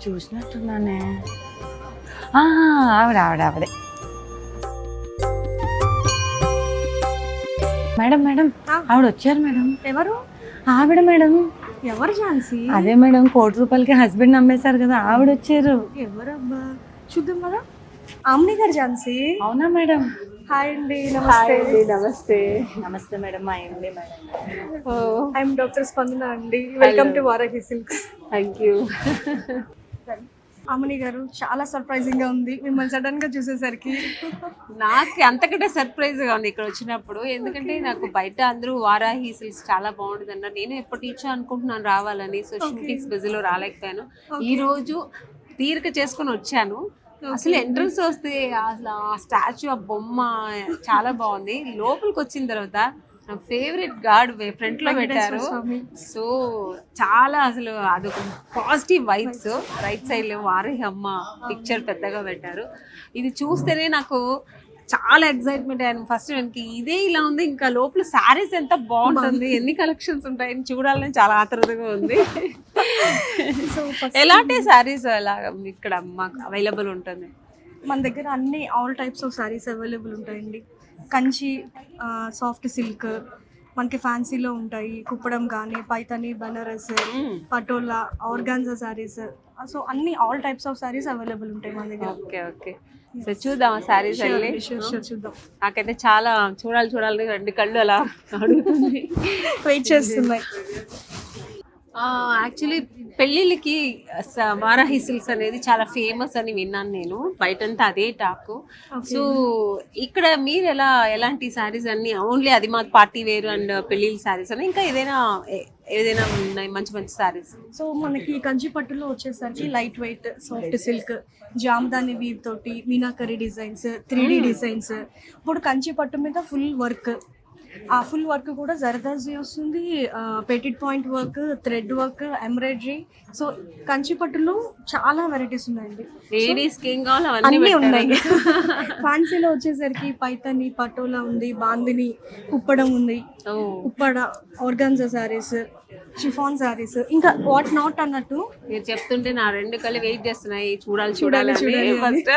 చూసినట్టున్నానే. ఆవిడ ఆవిడ ఆవిడే. మేడం మేడం ఆవిడ వచ్చారు మేడం. ఎవరు? ఆవిడ మేడం. ఎవరు ఝాన్సీ? అదే మేడం, ₹1,00,00,000 హస్బెండ్ అమ్మేశారు కదా, ఆవిడ వచ్చారు. ఎవరబ్బా, చూద్దాం కదా. ఆమ్ని గారు ఝాన్సీ? అవునా మేడం? హాయ్ అండి, నమస్తే. నమస్తే. నమస్తే మేడం, మా ఎండి మేడం. ఐఎమ్ డాక్టర్ స్పందన అండి. Welcome to Varahi silks. Thank you. Omni గారు, చాలా సర్ప్రైజింగ్ గా ఉంది మిమ్మల్ని సడన్ గా చూసేసరికి. నాకు అంతకంటే సర్ప్రైజ్ గా ఉంది ఇక్కడ వచ్చినప్పుడు. ఎందుకంటే నాకు బయట అందరూ వారాహి సిల్క్స్ చాలా బాగుంటుంది అన్నారు. నేను ఎప్పటి నుంచో అనుకుంటున్నాను రావాలని. సో షూటింగ్స్ బిజీలో రాలేకపోయాను. ఈ రోజు తీరిక చేసుకుని వచ్చాను. అసలు ఎంట్రన్స్ వస్తే అసలు ఆ స్టాచ్యూ, ఆ బొమ్మ చాలా బాగుంది. లోపలికి వచ్చిన తర్వాత నా ఫేవరెట్ గార్డ్ ఫ్రంట్ లో పెట్టారు. సో చాలా అసలు అదొక పాజిటివ్ వైబ్స్. రైట్ సైడ్ లో వారాహి అమ్మ పిక్చర్ పెద్దగా పెట్టారు. ఇది చూస్తేనే నాకు చాలా ఎక్సైట్మెంట్ అయ్యాను. ఫస్ట్ వెనక్కి ఇదే ఇలా ఉంది, ఇంకా లోపల శారీస్ ఎంత బాగుంటుంది, ఎన్ని కలెక్షన్స్ ఉంటాయని చూడాలని చాలా ఆతృతగా ఉంది. ఎలాంటి శారీస్ అలా ఇక్కడ మాకు అవైలబుల్ ఉంటుంది? మన దగ్గర అన్ని all types of saris available ఉంటాయండి. కంచి, సాఫ్ట్ సిల్క్, మనకి ఫ్యాన్సీలో ఉంటాయి. కుప్పడం కానీ, పైతాని, బనారస్, పటోలా, ఆర్గాన్జా సారీస్. సో అన్ని all types of saris available ఉంటాయి మన దగ్గర. ఓకే ఓకే, సో చూద్దాం సారీస్ వెళ్ళి. చూద్దాం. నాకైతే చాలా చూడాలి రెండు కళ్ళు అలా అడుగుతుంది, వెయిట్ చేస్తున్నాయి. యాక్చువల్లీ పెళ్ళిళ్ళకి వారాహి సిల్క్స్ అనేది చాలా ఫేమస్ అని విన్నాను నేను. బయటంతా అదే టాక్. సో ఇక్కడ మీరు ఎలాంటి శారీస్ అన్ని ఓన్లీ అది మాకు పార్టీ వేర్ అండ్ పెళ్ళిళ్ళ శారీస్ అని, ఇంకా ఏదైనా ఉన్నాయి మంచి మంచి శారీస్? సో మనకి కంచి పట్టులో వచ్చేసరికి light weight soft silk, Jamdani weave తోటి మీనాకరీ డిజైన్స్, 3D డిజైన్స్. ఇప్పుడు కంచి పట్టు మీద ఫుల్ వర్క్, ఆ ఫుల్ వర్క్ కూడా జరదర్జీ వస్తుంది, petit point work, thread work, embroidery. So Kanchi పట్టులో చాలా వెరైటీస్ ఉన్నాయండి. అన్నీ ఉన్నాయి. ఫ్యాన్సీలో వచ్చేసరికి పైతాని, పటోలా ఉంది, బాందిని, కుప్పడం ఉంది, ఉప్పడ, ఆర్గాన్జా సారీస్, షిఫాన్ సారీస్, ఇంకా వాట్ నాట్ అన్నట్టు. మీరు చెప్తుంటే నా రెండు కళ్ళు వెయిట్ చేస్తున్నాయి, చూడాలి ఫస్ట్.